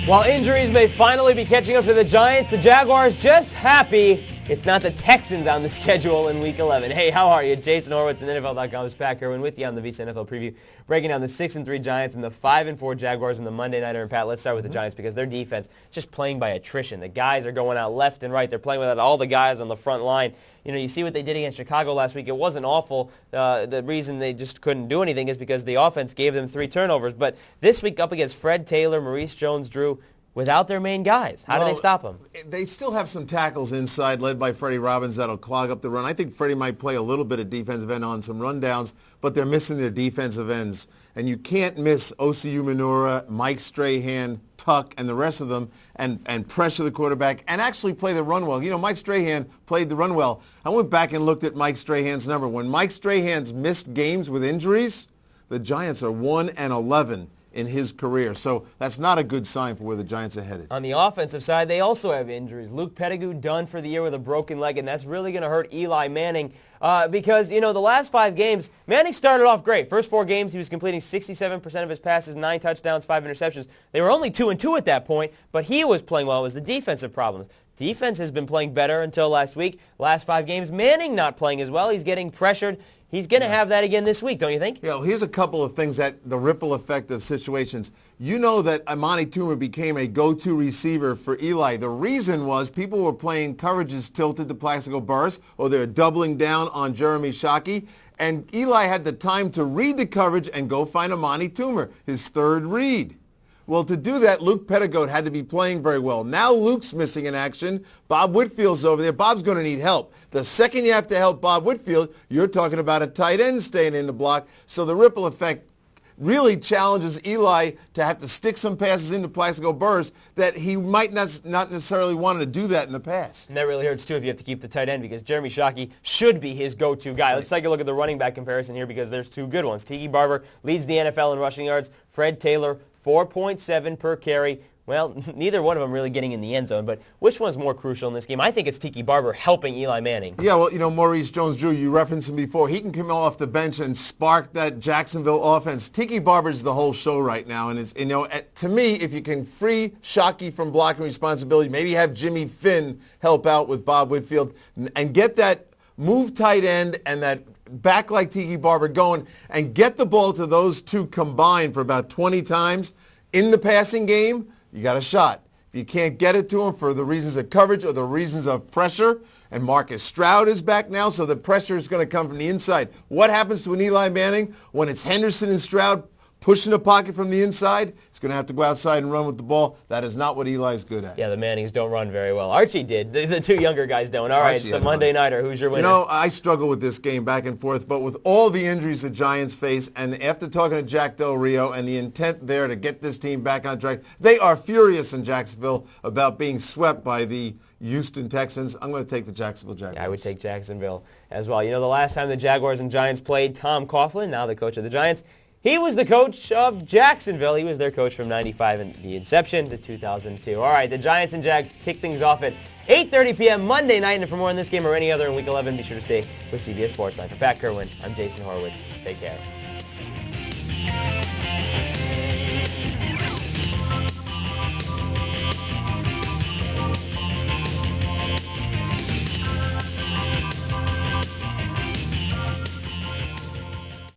While injuries may finally be catching up to the Giants, the Jaguars just happy it's not the Texans on the schedule in Week 11. Hey, how are you? Jason Horowitz and NFL.com's Pat Kerwin with you on the VC NFL Preview, breaking down the 6-3 Giants and the 5-4 Jaguars in the Monday Nighter. And Pat, let's start with the Giants because their defense just playing by attrition. The guys are going out left and right. They're playing without all the guys on the front line. You know, you see what they did against Chicago last week. It wasn't awful. The reason they just couldn't do anything is because the offense gave them 3 turnovers. But this week up against Fred Taylor, Maurice Jones-Drew, without their main guys, how do they stop them? They still have some tackles inside, led by Freddie Robbins, that'll clog up the run. I think Freddie might play a little bit of defensive end on some rundowns, but they're missing their defensive ends. And you can't miss Osi Umenyiora, Mike Strahan, Tuck, and the rest of them, and pressure the quarterback and actually play the run well. You know, Mike Strahan played the run well. I went back and looked at Mike Strahan's number. When Mike Strahan's missed games with injuries, the Giants are 1-11. In his career. So that's not a good sign for where the Giants are headed. On the offensive side, they also have injuries. Luke Pettigrew done for the year with a broken leg, and that's really going to hurt Eli Manning because, you know, the last 5 games, Manning started off great. First 4 games, he was completing 67% of his passes, 9 touchdowns, 5 interceptions. They were only 2-2 at that point, but he was playing well. It was the defensive problems. Defense has been playing better until last week. Last 5 games, Manning not playing as well. He's getting pressured. He's going to have that again this week, don't you think? Yeah, well, here's a couple of things that the ripple effect of situations. You know that Amani Toomer became a go-to receiver for Eli. The reason was people were playing coverages tilted to Plaxico Burress, or they're doubling down on Jeremy Shockey, and Eli had the time to read the coverage and go find Amani Toomer, his third read. Well, to do that, Luke Pettigrew had to be playing very well. Now Luke's missing in action. Bob Whitfield's over there. Bob's going to need help. The second you have to help Bob Whitfield, you're talking about a tight end staying in the block. So the ripple effect really challenges Eli to have to stick some passes into Plaxico Burress that he might not necessarily want to do that in the past. And that really hurts, too, if you have to keep the tight end because Jeremy Shockey should be his go-to guy. Let's take a look at the running back comparison here because there's 2 good ones. Tiki Barber leads the NFL in rushing yards. Fred Taylor, 4.7 per carry. Well, neither one of them really getting in the end zone, but which one's more crucial in this game? I think it's Tiki Barber helping Eli Manning. Yeah, well, you know, Maurice Jones-Drew, you referenced him before. He can come off the bench and spark that Jacksonville offense. Tiki Barber's the whole show right now, and it's, you know, to me, if you can free Shockey from blocking responsibility, maybe have Jimmy Finn help out with Bob Whitfield, and get that move tight end and that back like Tiki Barber going, and get the ball to those 2 combined for about 20 times in the passing game, you got a shot. If you can't get it to him for the reasons of coverage or the reasons of pressure, and Marcus Stroud is back now, so the pressure is going to come from the inside. What happens to an Eli Manning when it's Henderson and Stroud pushing the pocket from the inside? He's going to have to go outside and run with the ball. That is not what Eli's good at. Yeah, the Mannings don't run very well. Archie did. The 2 younger guys don't. All right, it's the Monday Nighter. Who's your winner? You know, I struggle with this game back and forth, but with all the injuries the Giants face, and after talking to Jack Del Rio and the intent there to get this team back on track, they are furious in Jacksonville about being swept by the Houston Texans. I'm going to take the Jacksonville Jaguars. Yeah, I would take Jacksonville as well. You know, the last time the Jaguars and Giants played, Tom Coughlin, now the coach of the Giants, he was the coach of Jacksonville. He was their coach from 95 and the inception to 2002. All right, the Giants and Jags kick things off at 8:30 p.m. Monday night. And for more on this game or any other in Week 11, be sure to stay with CBS Sportsline. For Pat Kerwin, I'm Jason Horowitz. Take care.